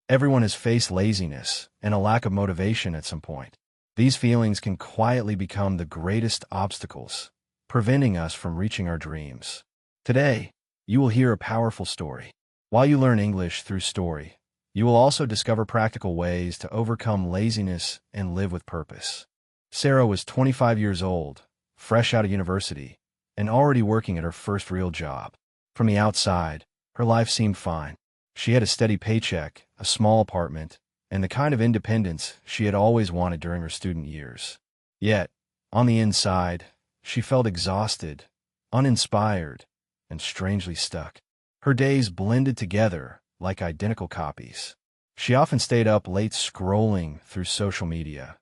Everyone has faced laziness and a lack of motivation at some point. These feelings can quietly become the greatest obstacles, preventing us from reaching our dreams. Today, you will hear a powerful story. While you learn English through story, you will also discover practical ways to overcome laziness and live with purpose. Sarah was 25 years old, fresh out of university, and already working at her first real job. From the outside, her life seemed fine. She had a steady paycheck, a small apartment, and the kind of independence she had always wanted during her student years. Yet, on the inside, she felt exhausted, uninspired, and strangely stuck. Her days blended together like identical copies. She often stayed up late scrolling through social media,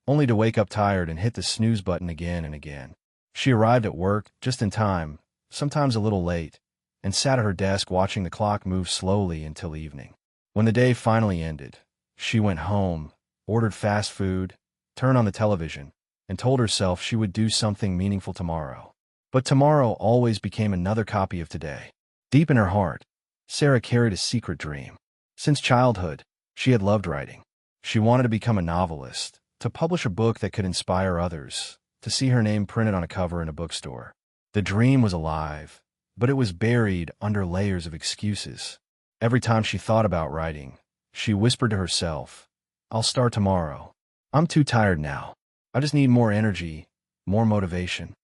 only to wake up tired and hit the snooze button again and again. She arrived at work just in time, sometimes a little late, and sat at her desk watching the clock move slowly until evening. When the day finally ended, she went home, ordered fast food, turned on the television, and told herself she would do something meaningful tomorrow. But tomorrow always became another copy of today. Deep in her heart, Sarah carried a secret dream. Since childhood, she had loved writing. She wanted to become a novelist, to publish a book that could inspire others, to see her name printed on a cover in a bookstore. The dream was alive, but it was buried under layers of excuses. Every time she thought about writing, she whispered to herself, "I'll start tomorrow. I'm too tired now. I just need more energy, more motivation."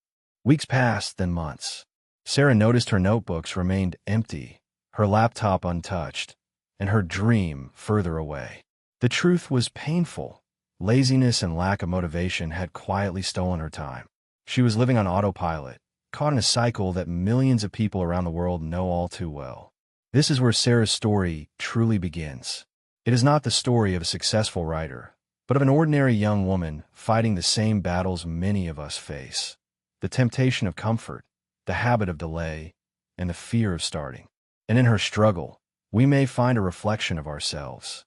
Weeks passed, then months. Sarah noticed her notebooks remained empty, her laptop untouched, and her dream further away. The truth was painful. Laziness and lack of motivation had quietly stolen her time. She was living on autopilot, caught in a cycle that millions of people around the world know all too well. This is where Sarah's story truly begins. It is not the story of a successful writer, but of an ordinary young woman fighting the same battles many of us face: the temptation of comfort, the habit of delay, and the fear of starting. And in her struggle, we may find a reflection of ourselves.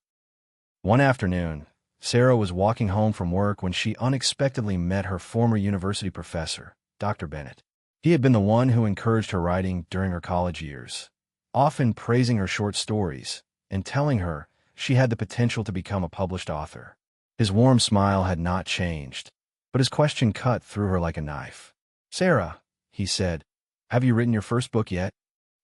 One afternoon, Sarah was walking home from work when she unexpectedly met her former university professor, Dr. Bennett. He had been the one who encouraged her writing during her college years, often praising her short stories and telling her she had the potential to become a published author. His warm smile had not changed, but his question cut through her like a knife. "Sarah," he said, "have you written your first book yet?"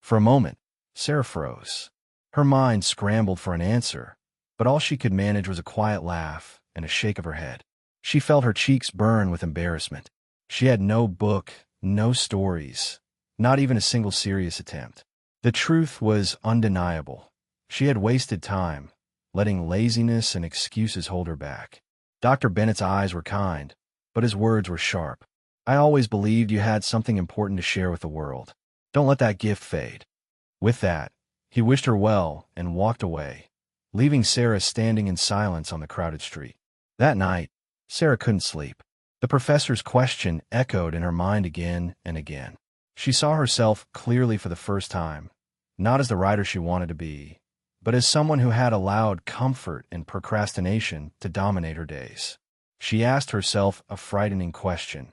For a moment, Sarah froze. Her mind scrambled for an answer, but all she could manage was a quiet laugh and a shake of her head. She felt her cheeks burn with embarrassment. She had no book, no stories, not even a single serious attempt. The truth was undeniable. She had wasted time, letting laziness and excuses hold her back. Dr. Bennett's eyes were kind, but his words were sharp. "I always believed you had something important to share with the world. Don't let that gift fade." With that, he wished her well and walked away, leaving Sarah standing in silence on the crowded street. That night, Sarah couldn't sleep. The professor's question echoed in her mind again and again. She saw herself clearly for the first time, not as the writer she wanted to be, but as someone who had allowed comfort and procrastination to dominate her days. She asked herself a frightening question: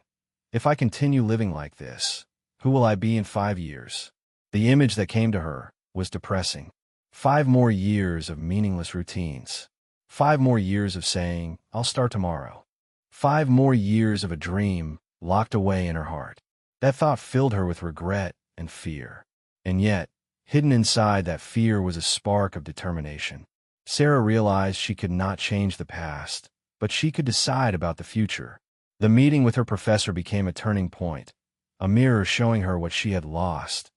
if I continue living like this, who will I be in 5 years? The image that came to her was depressing. 5 more years of meaningless routines. 5 more years of saying, "I'll start tomorrow." 5 more years of a dream locked away in her heart. That thought filled her with regret and fear. And yet, hidden inside that fear was a spark of determination. Sarah realized she could not change the past, but she could decide about the future. The meeting with her professor became a turning point, a mirror showing her what she had lost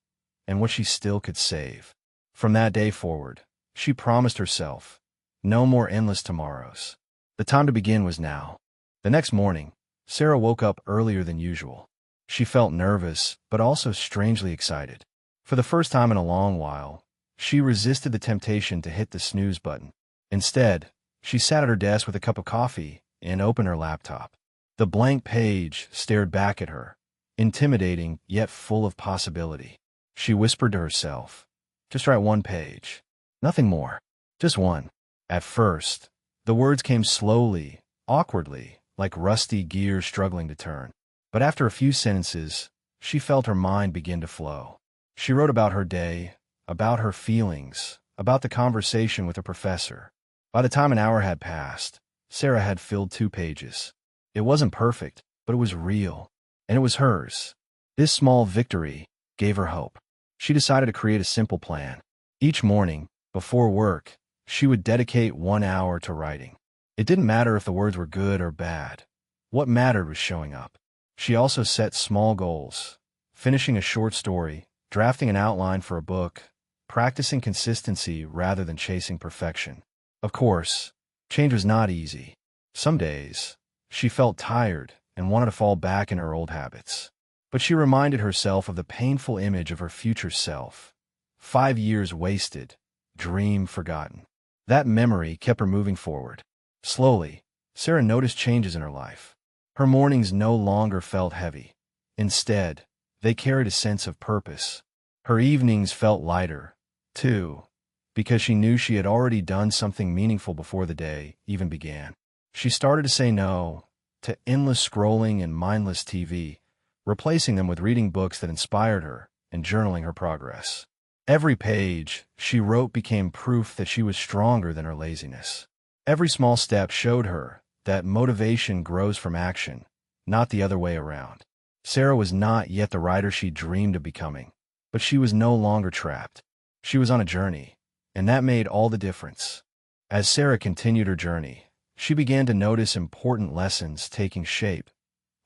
and what she still could save. From that day forward, she promised herself, no more endless tomorrows. The time to begin was now. The next morning, Sarah woke up earlier than usual. She felt nervous, but also strangely excited. For the first time in a long while, she resisted the temptation to hit the snooze button. Instead, she sat at her desk with a cup of coffee and opened her laptop. The blank page stared back at her, intimidating yet full of possibility. She whispered to herself, "Just write 1 page. Nothing more. Just one." At first, the words came slowly, awkwardly, like rusty gears struggling to turn. But after a few sentences, she felt her mind begin to flow. She wrote about her day, about her feelings, about the conversation with a professor. By the time an hour had passed, Sarah had filled 2 pages. It wasn't perfect, but it was real, and it was hers. This small victory gave her hope. She decided to create a simple plan. Each morning, before work, she would dedicate 1 hour to writing. It didn't matter if the words were good or bad. What mattered was showing up. She also set small goals: finishing a short story, drafting an outline for a book, practicing consistency rather than chasing perfection. Of course, change was not easy. Some days, she felt tired and wanted to fall back in her old habits. But she reminded herself of the painful image of her future self. 5 years wasted, dream forgotten. That memory kept her moving forward. Slowly, Sarah noticed changes in her life. Her mornings no longer felt heavy. Instead, they carried a sense of purpose. Her evenings felt lighter, too, because she knew she had already done something meaningful before the day even began. She started to say no to endless scrolling and mindless TV, replacing them with reading books that inspired her and journaling her progress. Every page she wrote became proof that she was stronger than her laziness. Every small step showed her that motivation grows from action, not the other way around. Sarah was not yet the writer she dreamed of becoming, but she was no longer trapped. She was on a journey, and that made all the difference. As Sarah continued her journey, she began to notice important lessons taking shape,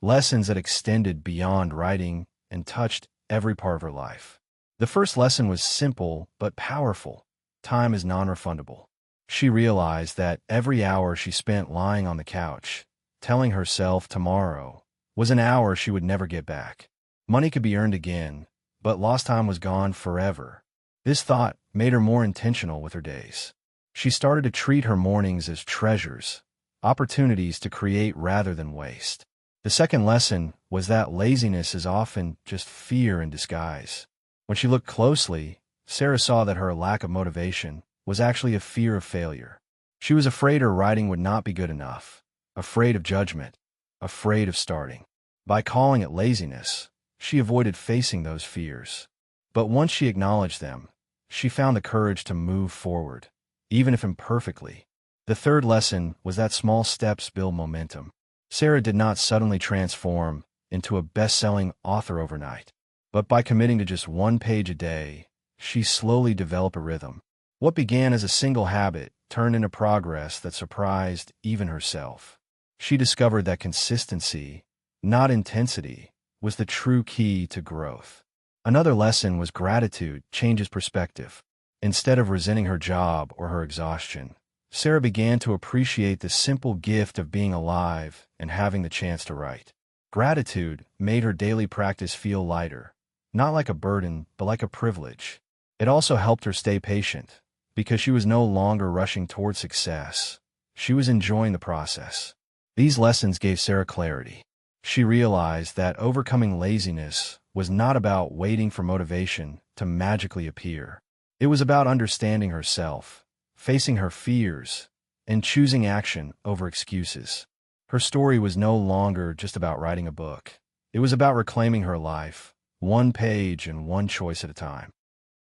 lessons that extended beyond writing and touched every part of her life. The first lesson was simple but powerful. Time is non-refundable. She realized that every hour she spent lying on the couch, telling herself tomorrow, was an hour she would never get back. Money could be earned again, but lost time was gone forever. This thought made her more intentional with her days. She started to treat her mornings as treasures, opportunities to create rather than waste. The second lesson was that laziness is often just fear in disguise. When she looked closely, Sarah saw that her lack of motivation was actually a fear of failure. She was afraid her writing would not be good enough, afraid of judgment, afraid of starting. By calling it laziness, she avoided facing those fears. But once she acknowledged them, she found the courage to move forward, even if imperfectly. The third lesson was that small steps build momentum. Sarah did not suddenly transform into a best-selling author overnight, but by committing to just 1 page a day, she slowly developed a rhythm. What began as a single habit turned into progress that surprised even herself. She discovered that consistency, not intensity, was the true key to growth. Another lesson was gratitude changes perspective. Instead of resenting her job or her exhaustion, Sarah began to appreciate the simple gift of being alive and having the chance to write. Gratitude made her daily practice feel lighter, not like a burden, but like a privilege. It also helped her stay patient, because she was no longer rushing toward success. She was enjoying the process. These lessons gave Sarah clarity. She realized that overcoming laziness was not about waiting for motivation to magically appear. It was about understanding herself, facing her fears, and choosing action over excuses. Her story was no longer just about writing a book. It was about reclaiming her life, 1 page and 1 choice at a time.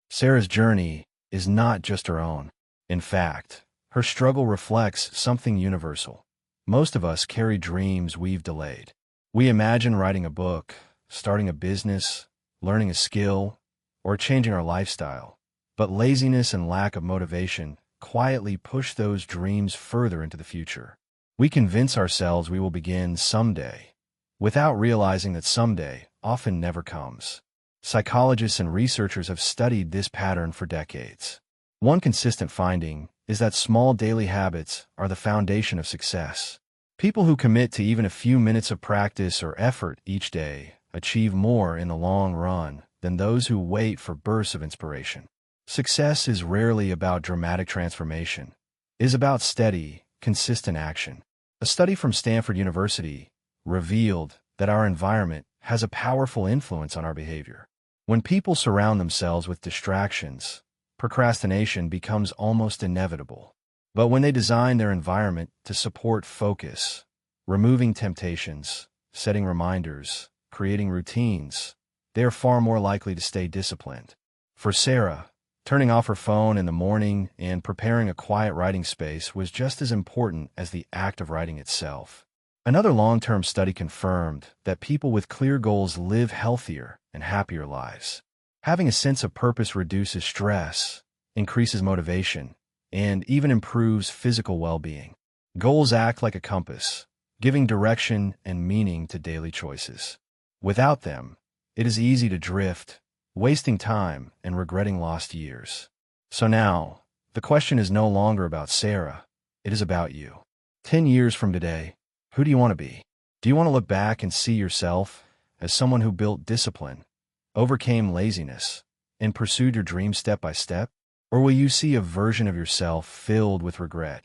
Sarah's journey is not just her own. In fact, her struggle reflects something universal. Most of us carry dreams we've delayed. We imagine writing a book, starting a business, learning a skill, or changing our lifestyle. But laziness and lack of motivation quietly push those dreams further into the future. We convince ourselves we will begin someday, without realizing that someday often never comes. Psychologists and researchers have studied this pattern for decades. One consistent finding is that small daily habits are the foundation of success. People who commit to even a few minutes of practice or effort each day achieve more in the long run than those who wait for bursts of inspiration. Success is rarely about dramatic transformation. It is about steady, consistent action. A study from Stanford University revealed that our environment has a powerful influence on our behavior. When people surround themselves with distractions, procrastination becomes almost inevitable. But when they design their environment to support focus, removing temptations, setting reminders, creating routines, they are far more likely to stay disciplined. For Sarah, Turning off her phone in the morning and preparing a quiet writing space was just as important as the act of writing itself. Another long-term study confirmed that people with clear goals live healthier and happier lives. Having a sense of purpose reduces stress, increases motivation, and even improves physical well-being. Goals act like a compass, giving direction and meaning to daily choices. Without them, it is easy to drift, wasting time and regretting lost years. So now, the question is no longer about Sarah, it is about you. 10 years from today, who do you want to be? Do you want to look back and see yourself as someone who built discipline, overcame laziness, and pursued your dreams step by step? Or will you see a version of yourself filled with regret,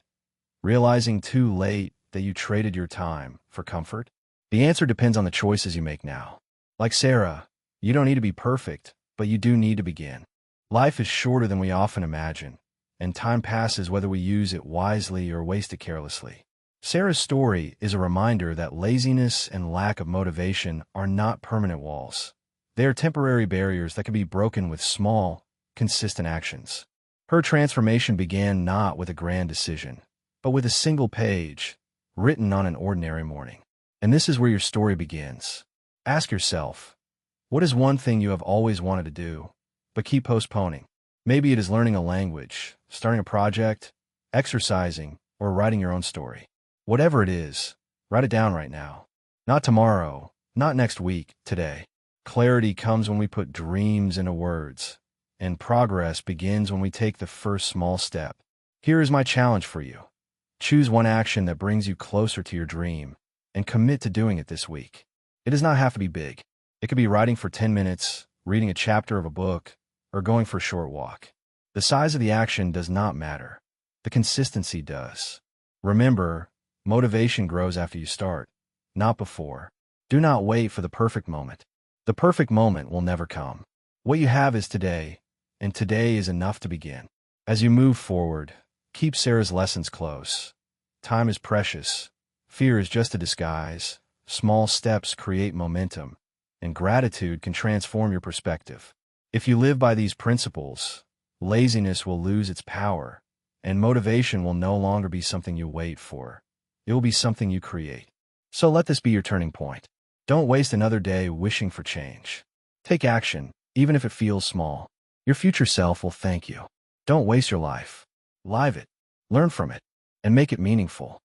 realizing too late that you traded your time for comfort? The answer depends on the choices you make now. Like Sarah, you don't need to be perfect, but you do need to begin. Life is shorter than we often imagine, and time passes whether we use it wisely or waste it carelessly. Sarah's story is a reminder that laziness and lack of motivation are not permanent walls. They are temporary barriers that can be broken with small, consistent actions. Her transformation began not with a grand decision, but with a single page, written on an ordinary morning. And this is where your story begins. Ask yourself, what is one thing you have always wanted to do, but keep postponing? Maybe it is learning a language, starting a project, exercising, or writing your own story. Whatever it is, write it down right now. Not tomorrow, not next week, today. Clarity comes when we put dreams into words, and progress begins when we take the first small step. Here is my challenge for you. Choose one action that brings you closer to your dream, and commit to doing it this week. It does not have to be big. It could be writing for 10 minutes, reading a chapter of a book, or going for a short walk. The size of the action does not matter. The consistency does. Remember, motivation grows after you start, not before. Do not wait for the perfect moment. The perfect moment will never come. What you have is today, and today is enough to begin. As you move forward, keep Sarah's lessons close. Time is precious. Fear is just a disguise. Small steps create momentum, and gratitude can transform your perspective. If you live by these principles, laziness will lose its power, and motivation will no longer be something you wait for. It will be something you create. So let this be your turning point. Don't waste another day wishing for change. Take action, even if it feels small. Your future self will thank you. Don't waste your life. Live it, learn from it, and make it meaningful.